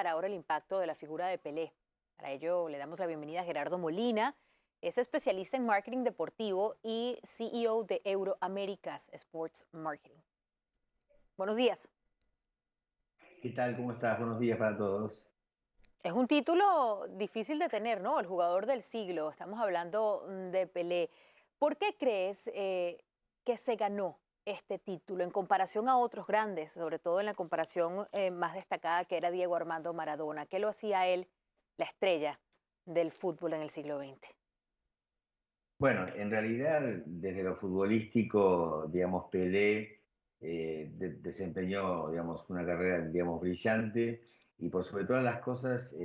analizar ahora el impacto de la figura de Pelé. Para ello le damos la bienvenida a Gerardo Molina, es especialista en marketing deportivo y CEO de Euroaméricas Sports Marketing. Buenos días. ¿Qué tal? ¿Cómo estás? Buenos días para todos. Es un título difícil de tener, ¿no? El jugador del siglo. Estamos hablando de Pelé. ¿Por qué crees que se ganó este título en comparación a otros grandes, sobre todo en la comparación más destacada que era Diego Armando Maradona? ¿Qué lo hacía a él la estrella del fútbol en el siglo XX? Bueno, en realidad, desde lo futbolístico, digamos, Pelé desempeñó, digamos, una carrera, digamos, brillante y por sobre todas las cosas,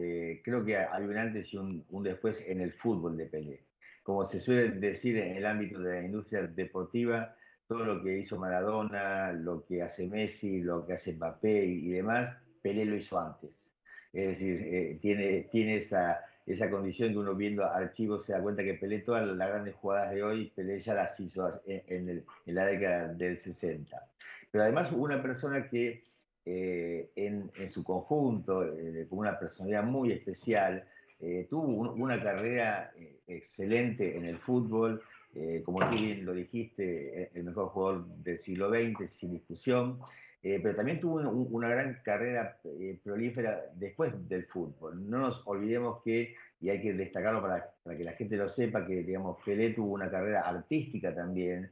creo que hay un antes y un después en el fútbol de Pelé. Como se suele decir en el ámbito de la industria deportiva, todo lo que hizo Maradona, lo que hace Messi, lo que hace Mbappé y demás, Pelé lo hizo antes. Es decir, tiene esa condición que uno viendo archivos se da cuenta que Pelé, todas las grandes jugadas de hoy, Pelé ya las hizo en la década del 60. Pero además hubo una persona que en su conjunto, con una personalidad muy especial, tuvo una carrera excelente en el fútbol, como tú bien lo dijiste, el mejor jugador del siglo XX, sin discusión. Pero también tuvo una gran carrera prolífera después del fútbol. No nos olvidemos que, y hay que destacarlo para que la gente lo sepa, que digamos, Pelé tuvo una carrera artística también,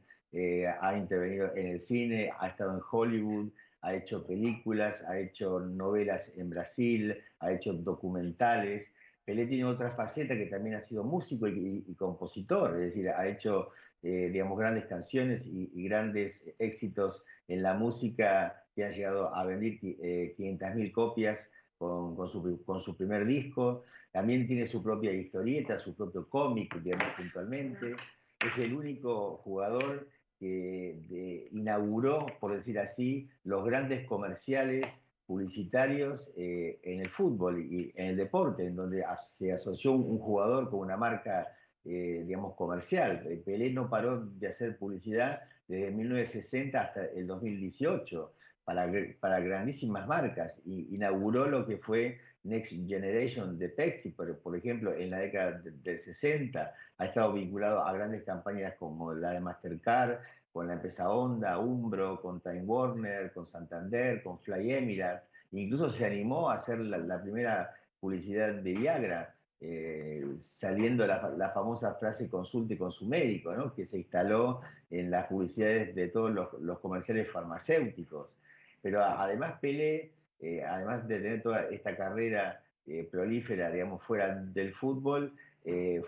ha intervenido en el cine, ha estado en Hollywood, ha hecho películas, ha hecho novelas en Brasil, ha hecho documentales. Pelé tiene otra faceta que también ha sido músico y compositor, es decir, ha hecho, digamos, grandes canciones y grandes éxitos en la música que ha llegado a vender 500.000 copias con su primer disco. También tiene su propia historieta, su propio cómic, digamos, puntualmente. Es el único jugador que inauguró, por decir así, los grandes comerciales publicitarios en el fútbol y en el deporte, en donde se asoció un jugador con una marca, digamos, comercial. Pelé no paró de hacer publicidad desde 1960 hasta el 2018 para grandísimas marcas. Y inauguró lo que fue Next Generation de Pepsi, por ejemplo, en la década del 60. Ha estado vinculado a grandes campañas como la de Mastercard, con la empresa Honda, Umbro, con Time Warner, con Santander, con Fly Emirates. Incluso se animó a hacer la primera publicidad de Viagra, saliendo la famosa frase consulte con su médico, ¿no? Que se instaló en las publicidades de todos los comerciales farmacéuticos. Pero además Pelé, además de tener toda esta carrera prolífera, digamos, fuera del fútbol,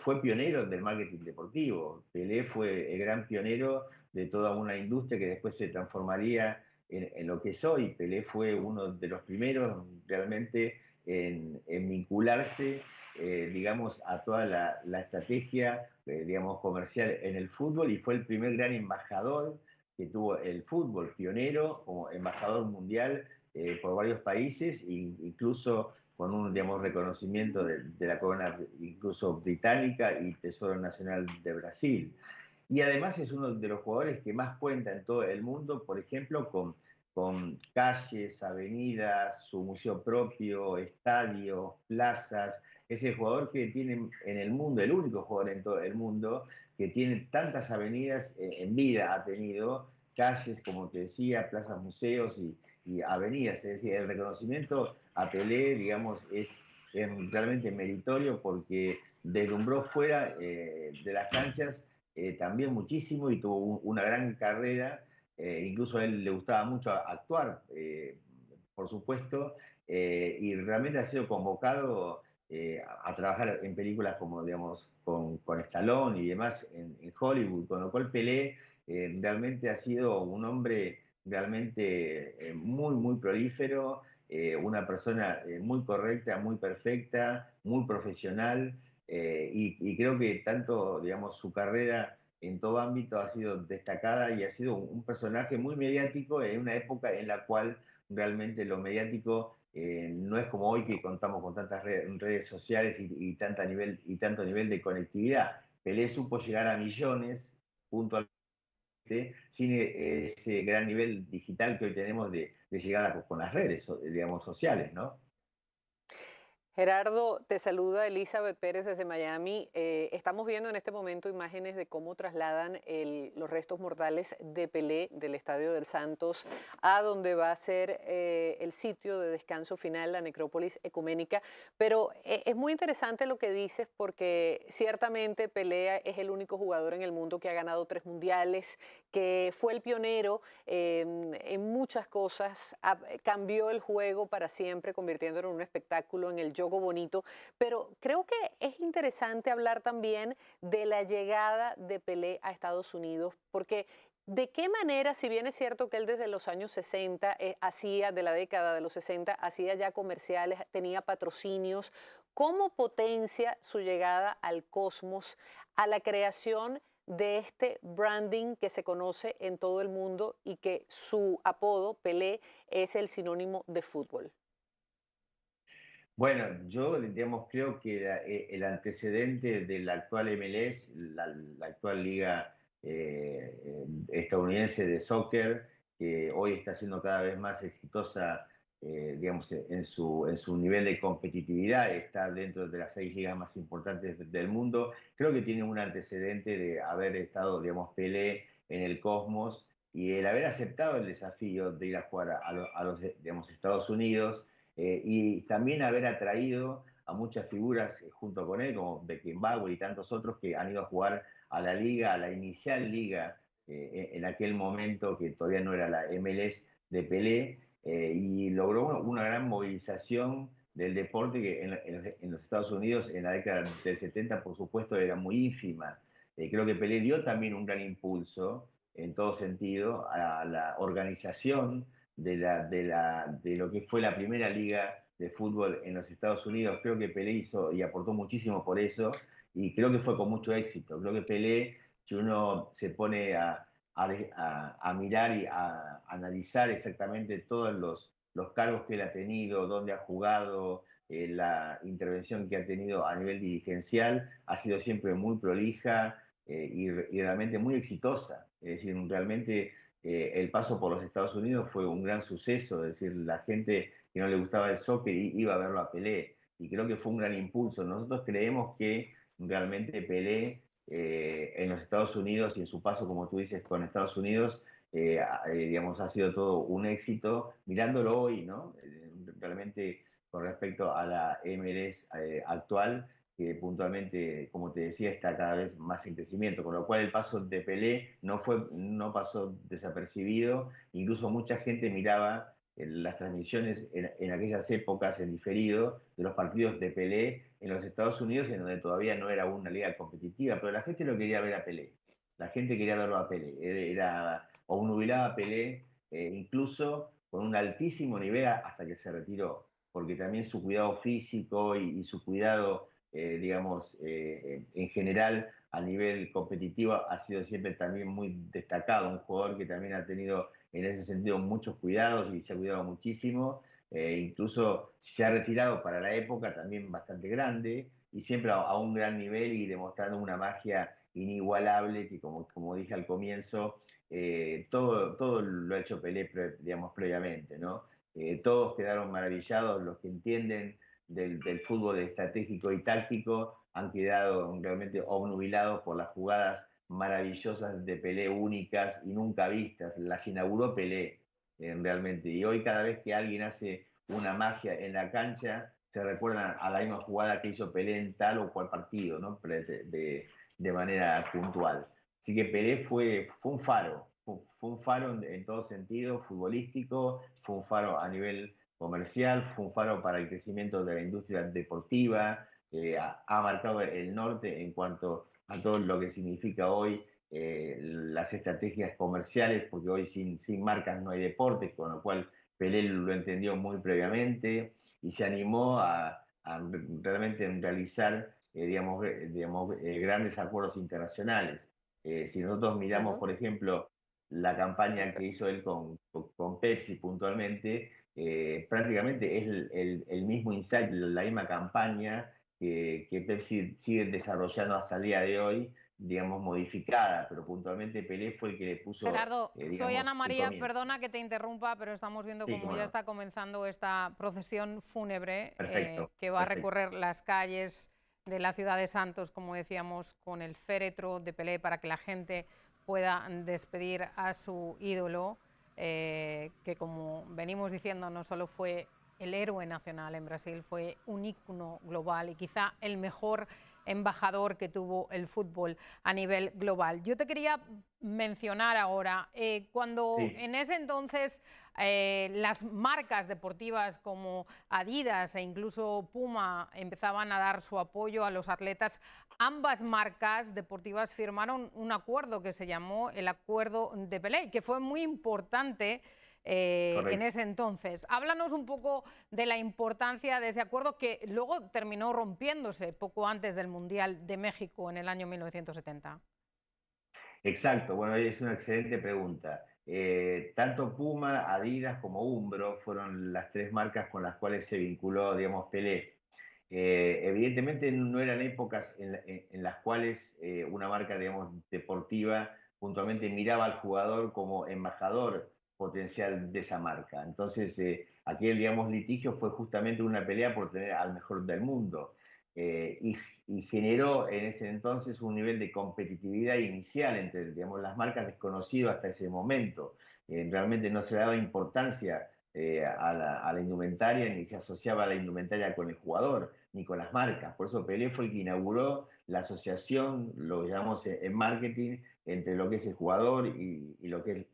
fue pionero del marketing deportivo. Pelé fue el gran pionero de toda una industria que después se transformaría en lo que es hoy. Pelé fue uno de los primeros realmente en vincularse, digamos, a toda la estrategia, digamos, comercial en el fútbol y fue el primer gran embajador que tuvo el fútbol, pionero como embajador mundial por varios países, incluso con un, digamos, reconocimiento de la corona incluso británica y Tesoro Nacional de Brasil. Y además es uno de los jugadores que más cuenta en todo el mundo, por ejemplo, con calles, avenidas, su museo propio, estadios, plazas. Es el jugador que tiene en el mundo, el único jugador en todo el mundo, que tiene tantas avenidas en vida, ha tenido calles, como te decía, plazas, museos y avenidas. Es decir, el reconocimiento a Pelé, digamos, es realmente meritorio porque deslumbró fuera de las canchas también muchísimo y tuvo una gran carrera. Incluso a él le gustaba mucho actuar, por supuesto, y realmente ha sido convocado a trabajar en películas como, digamos, con Stallone y demás en Hollywood, con lo cual Pelé realmente ha sido un hombre realmente muy, muy prolífero, una persona muy correcta, muy perfecta, muy profesional, y creo que tanto, digamos, su carrera en todo ámbito ha sido destacada y ha sido un personaje muy mediático en una época en la cual realmente lo mediático no es como hoy que contamos con tantas redes sociales y tanto nivel de conectividad. Pelé supo llegar a millones puntualmente sin ese gran nivel digital que hoy tenemos de llegada con las redes, digamos, sociales, ¿no? Gerardo, te saluda Elizabeth Pérez desde Miami. Estamos viendo en este momento imágenes de cómo trasladan los restos mortales de Pelé del Estadio del Santos a donde va a ser el sitio de descanso final, la necrópolis ecuménica. Pero es muy interesante lo que dices porque ciertamente Pelé es el único jugador en el mundo que ha ganado 3 mundiales, que fue el pionero en muchas cosas, cambió el juego para siempre, convirtiéndolo en un espectáculo, en el juego bonito, pero creo que es interesante hablar también de la llegada de Pelé a Estados Unidos, porque de qué manera, si bien es cierto que él desde los años 60 hacía, de la década de los 60, hacía ya comerciales, tenía patrocinios, ¿cómo potencia su llegada al cosmos, a la creación de este branding que se conoce en todo el mundo y que su apodo, Pelé, es el sinónimo de fútbol? Bueno, yo digamos, creo que el antecedente del actual MLS, la actual liga estadounidense de soccer, que hoy está siendo cada vez más exitosa, digamos, en su nivel de competitividad, está dentro de las 6 ligas más importantes del mundo, creo que tiene un antecedente de haber estado, digamos, Pelé en el Cosmos y el haber aceptado el desafío de ir a jugar a los, digamos, Estados Unidos y también haber atraído a muchas figuras junto con él, como Beckenbauer y tantos otros que han ido a jugar a la liga, a la inicial liga, en aquel momento que todavía no era la MLS de Pelé, y logró una gran movilización del deporte que en los Estados Unidos en la década del 70, por supuesto, era muy ínfima. Creo que Pelé dio también un gran impulso en todo sentido a la organización de lo que fue la primera liga de fútbol en los Estados Unidos. Creo que Pelé hizo y aportó muchísimo por eso y creo que fue con mucho éxito. Creo que Pelé, si uno se pone a mirar y a analizar exactamente todos los cargos que él ha tenido, dónde ha jugado, la intervención que ha tenido a nivel dirigencial, ha sido siempre muy prolija y realmente muy exitosa. Es decir, realmente el paso por los Estados Unidos fue un gran suceso, es decir, la gente que no le gustaba el soccer iba a verlo a Pelé, y creo que fue un gran impulso. Nosotros creemos que realmente Pelé en los Estados Unidos y en su paso, como tú dices, con Estados Unidos, digamos, ha sido todo un éxito, mirándolo hoy, ¿no? Realmente con respecto a la MLS actual, que puntualmente, como te decía, está cada vez más en crecimiento, con lo cual el paso de Pelé no pasó desapercibido, incluso mucha gente miraba las transmisiones en aquellas épocas en diferido de los partidos de Pelé en los Estados Unidos, en donde todavía no era una liga competitiva, pero la gente lo quería ver a Pelé, la gente quería verlo a Pelé, era obnubilaba a Pelé, incluso con un altísimo nivel hasta que se retiró, porque también su cuidado físico y su cuidado digamos, en general a nivel competitivo ha sido siempre también muy destacado, un jugador que también ha tenido en ese sentido muchos cuidados y se ha cuidado muchísimo, incluso se ha retirado para la época también bastante grande y siempre a un gran nivel y demostrando una magia inigualable que como dije al comienzo, todo lo ha hecho Pelé, digamos, previamente, ¿no? Todos quedaron maravillados, los que entienden del fútbol estratégico y táctico han quedado realmente obnubilados por las jugadas maravillosas de Pelé, únicas y nunca vistas. Las inauguró Pelé, realmente. Y hoy cada vez que alguien hace una magia en la cancha, se recuerdan a la misma jugada que hizo Pelé en tal o cual partido, ¿no? De manera puntual. Así que Pelé fue un faro, fue un faro en todo sentido, futbolístico, fue un faro a nivel comercial, fue un faro para el crecimiento de la industria deportiva, ha marcado el norte en cuanto a todo lo que significa hoy las estrategias comerciales, porque hoy sin marcas no hay deporte, con lo cual Pelé lo entendió muy previamente y se animó a realmente realizar grandes acuerdos internacionales. Si nosotros miramos, Ujú. por ejemplo, la campaña que hizo él con Pepsi puntualmente, prácticamente es el mismo insight, la misma campaña que Pepsi sigue desarrollando hasta el día de hoy, digamos, modificada, pero puntualmente Pelé fue el que le puso, Gerardo, soy Ana digamos, el María, comienzo. perdona que te interrumpa, pero estamos viendo Sí, cómo cómo ya no. está comenzando esta procesión fúnebre Perfecto, que va a perfecto. recorrer las calles de la ciudad de Santos, como decíamos, con el féretro de Pelé para que la gente pueda despedir a su ídolo, que como venimos diciendo no solo fue el héroe nacional en Brasil, fue un ícono global y quizá el mejor embajador que tuvo el fútbol a nivel global. Yo te quería mencionar ahora, cuando Sí. en ese entonces las marcas deportivas como Adidas e incluso Puma empezaban a dar su apoyo a los atletas, ambas marcas deportivas firmaron un acuerdo que se llamó el Acuerdo de Pelé, que fue muy importante en ese entonces. Háblanos un poco de la importancia de ese acuerdo que luego terminó rompiéndose poco antes del Mundial de México en el año 1970. Exacto, bueno, es una excelente pregunta. Tanto Puma, Adidas como Umbro fueron las tres marcas con las cuales se vinculó, digamos, Pelé. Evidentemente no eran épocas en las cuales una marca, digamos, deportiva puntualmente miraba al jugador como embajador potencial de esa marca. Entonces, aquel, digamos, litigio fue justamente una pelea por tener al mejor del mundo. Eh, y, y generó en ese entonces un nivel de competitividad inicial entre, digamos, las marcas desconocidas hasta ese momento. Realmente no se le daba importancia a la indumentaria, ni se asociaba a la indumentaria con el jugador, ni con las marcas. Por eso Pelé fue el que inauguró la asociación, lo llamamos en marketing, entre lo que es el jugador y lo que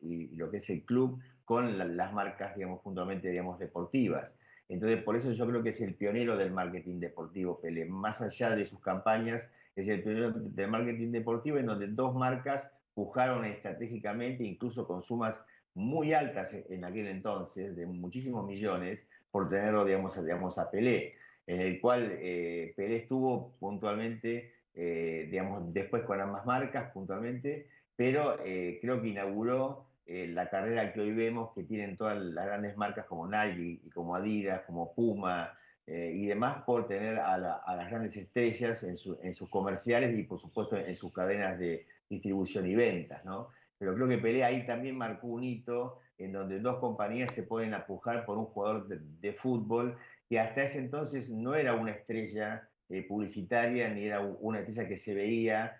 es el club con las marcas, digamos, puntualmente, digamos, deportivas. Entonces, por eso yo creo que es el pionero del marketing deportivo, Pelé. Más allá de sus campañas, es el pionero del marketing deportivo en donde dos marcas pujaron estratégicamente, incluso con sumas muy altas en aquel entonces, de muchísimos millones, por tenerlo, digamos a Pelé, en el cual Pelé estuvo puntualmente, digamos, después con ambas marcas puntualmente, pero creo que inauguró la carrera que hoy vemos que tienen todas las grandes marcas como Nike y como Adidas, como Puma y demás, por tener a las grandes estrellas en sus comerciales y por supuesto en sus cadenas de distribución y ventas, ¿no? Pero creo que Pelé ahí también marcó un hito en donde dos compañías se pueden apujar por un jugador de fútbol que hasta ese entonces no era una estrella publicitaria ni era una estrella que se veía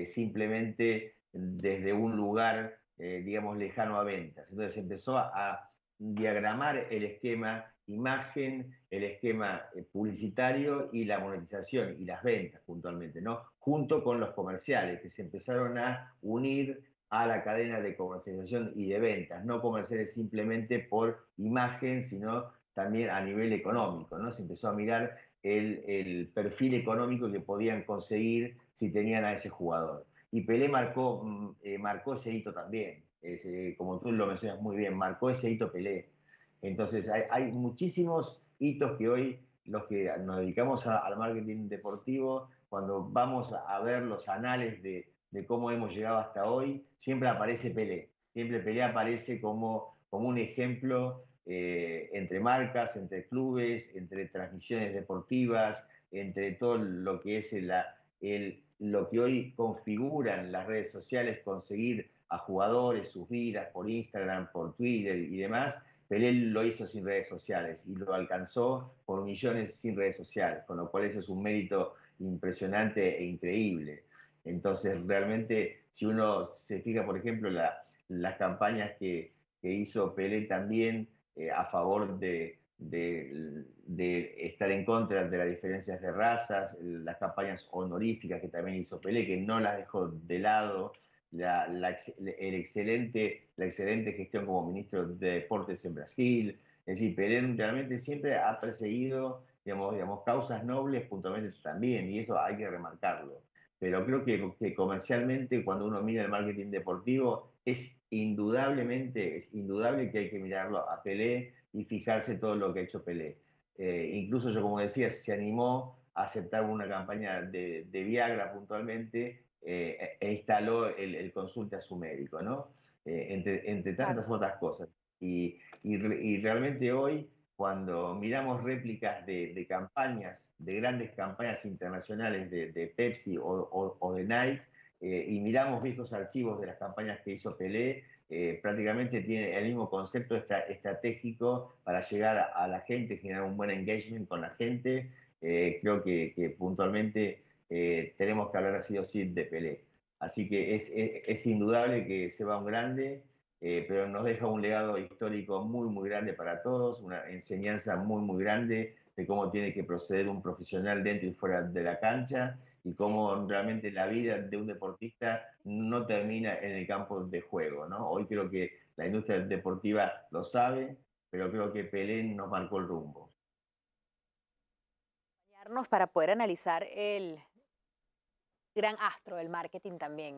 simplemente desde un lugar, digamos, lejano a ventas. Entonces empezó a diagramar el esquema imagen, el esquema publicitario y la monetización y las ventas puntualmente, ¿no? Junto con los comerciales que se empezaron a unir a la cadena de comercialización y de ventas, no comerciales simplemente por imagen, sino también a nivel económico, ¿no? Se empezó a mirar el perfil económico que podían conseguir si tenían a ese jugador. Y Pelé marcó ese hito también, como tú lo mencionas muy bien, marcó ese hito Pelé. Entonces hay muchísimos hitos que hoy los que nos dedicamos al marketing deportivo, cuando vamos a ver los anales de cómo hemos llegado hasta hoy, siempre aparece Pelé. Siempre Pelé aparece como un ejemplo entre marcas, entre clubes, entre transmisiones deportivas, entre todo lo que es lo que hoy configuran las redes sociales, conseguir a jugadores, sus vidas por Instagram, por Twitter y demás. Pelé lo hizo sin redes sociales y lo alcanzó por millones sin redes sociales, con lo cual ese es un mérito impresionante e increíble. Entonces, realmente, si uno se fija, por ejemplo, las campañas que hizo Pelé también a favor de estar en contra de las diferencias de razas, las campañas honoríficas que también hizo Pelé, que no las dejó de lado, la excelente gestión como ministro de Deportes en Brasil. Es decir, Pelé realmente siempre ha perseguido, digamos, causas nobles puntualmente también, y eso hay que remarcarlo. Pero creo que comercialmente, cuando uno mira el marketing deportivo, es indudable que hay que mirarlo a Pelé y fijarse todo lo que ha hecho Pelé. Incluso yo, como decía, se animó a aceptar una campaña de Viagra puntualmente instaló el consulte a su médico, ¿no? Entre tantas Claro. otras cosas. Y realmente hoy, cuando miramos réplicas de campañas, de grandes campañas internacionales de Pepsi o de Nike, y miramos viejos archivos de las campañas que hizo Pelé, prácticamente tiene el mismo concepto estratégico para llegar a la gente, generar un buen engagement con la gente. Creo que puntualmente tenemos que hablar así o sí de Pelé. Así que es indudable que se va un grande, pero nos deja un legado histórico muy, muy grande para todos, una enseñanza muy, muy grande de cómo tiene que proceder un profesional dentro y fuera de la cancha y cómo realmente la vida de un deportista no termina en el campo de juego, ¿no? Hoy creo que la industria deportiva lo sabe, pero creo que Pelé nos marcó el rumbo. Para poder analizar el gran astro del marketing también, ¿no?